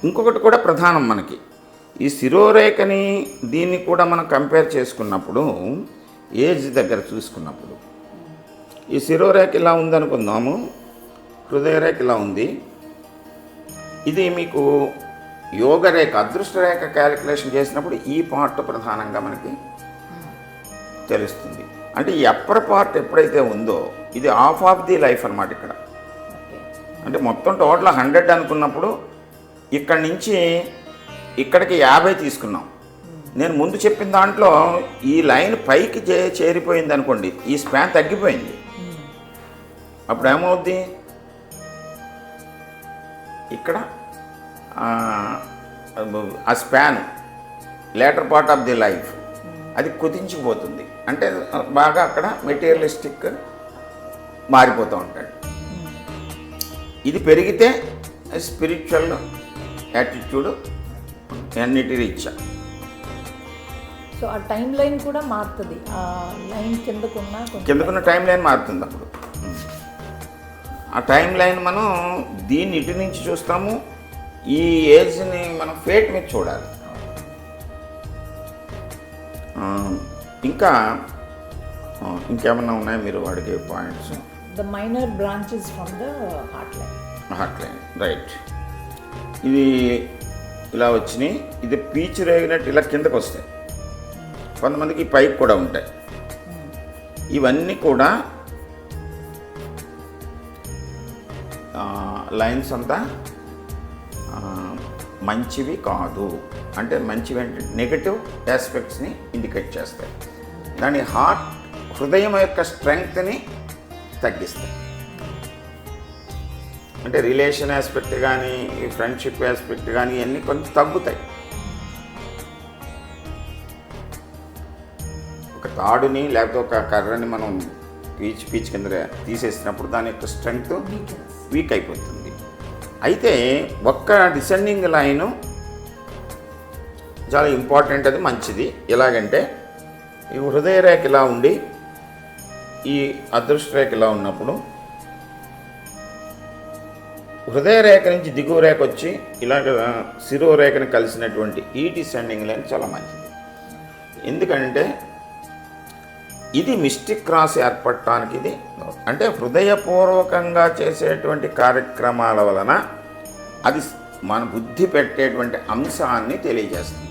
ఇంకొకటి కూడా ప్రధానం మనకి ఈ శిరోరేఖని దీన్ని కూడా మనం కంపేర్ చేసుకున్నప్పుడు ఏజ్ దగ్గర చూసుకున్నప్పుడు ఈ శిరోరేఖ ఇలా ఉందనుకుందాము, హృదయరేఖ ఇలా ఉంది. ఇది మీకు యోగరేఖ అదృష్టరేఖ క్యాలిక్యులేషన్ చేసినప్పుడు ఈ పార్ట్ ప్రధానంగా మనకి తెలుస్తుంది. అంటే ఈ అప్పర్ పార్ట్ ఎప్పుడైతే ఉందో ఇది హాఫ్ ఆఫ్ ది లైఫ్ అన్నమాట. ఇక్కడ అంటే మొత్తం టోటల్ 100 అనుకున్నప్పుడు ఇక్కడి నుంచి ఇక్కడికి 50 తీసుకున్నాం. నేను ముందు చెప్పిన దాంట్లో ఈ లైన్ పైకి చేరిపోయింది అనుకోండి, ఈ స్పాన్ తగ్గిపోయింది. అప్పుడు ఏమవుద్ది, ఇక్కడ ఆ span later part of the life అది కుదించిపోతుంది. అంటే బాగా అక్కడ మెటీరియలిస్టిక్ మారిపోతూ ఉంటాడు. ఇది పెరిగితే స్పిరిచువల్ యాటిట్యూడ్ అన్నిటి రీచ్. సో ఆ టైం లైన్ కూడా మారుతుంది. ఆ లైన్ కిందకున్న టైం లైన్ మారుతుంది. అప్పుడు ఆ టైం లైన్ మనం దీన్ని ఇటు నుంచి చూస్తాము, ఈ ఏజ్ని మనం ఫేట్ మీద చూడాలి. ఇంకేమన్నా ఉన్నాయి మీరు అడిగే points? The minor branches from the heart line right. ఇది ఇలా వచ్చినాయి. ఇది పీచు రేగినట్టు ఇలా కిందకు వస్తాయి, కొంతమందికి పైకి కూడా ఉంటాయి. ఇవన్నీ కూడా లైన్స్ అంతా మంచివి కాదు. అంటే మంచివి అంటే నెగటివ్ ఆస్పెక్ట్స్ని ఇండికేట్ చేస్తాయి. దాని హృదయం యొక్క స్ట్రెంగ్త్ని తగ్గిస్తాయి. అంటే రిలేషన్ ఆస్పెక్ట్ కానీ ఫ్రెండ్షిప్ ఆస్పెక్ట్ కానీ ఇవన్నీ కొంచెం తగ్గుతాయి. ఒక తాడుని లేకపోతే ఒక కర్రని మనం పీచ్ కింద తీసేసినప్పుడు దాని యొక్క స్ట్రెంగ్త్ వీక్ అయిపోతుంది. అయితే ఒక్క డిసెండింగ్ లైను చాలా ఇంపార్టెంట్, అది మంచిది. ఎలాగంటే ఈ హృదయ రేఖ ఇలా ఉండి ఈ అదృష్ట రేఖ ఇలా ఉన్నప్పుడు హృదయ రేఖ నుంచి దిగువ రేఖ వచ్చి ఇలాగ శిరోరేఖను కలిసినటువంటి ఈ డిసెండింగ్ లైన్ చాలా మంచిది. ఎందుకంటే ఇది మిస్టిక్ క్రాస్ ఏర్పడటానికి ఇది అంటే హృదయపూర్వకంగా చేసేటువంటి కార్యక్రమాల వలన అది మన బుద్ధి పెట్టేటువంటి అంశాన్ని తెలియజేస్తుంది.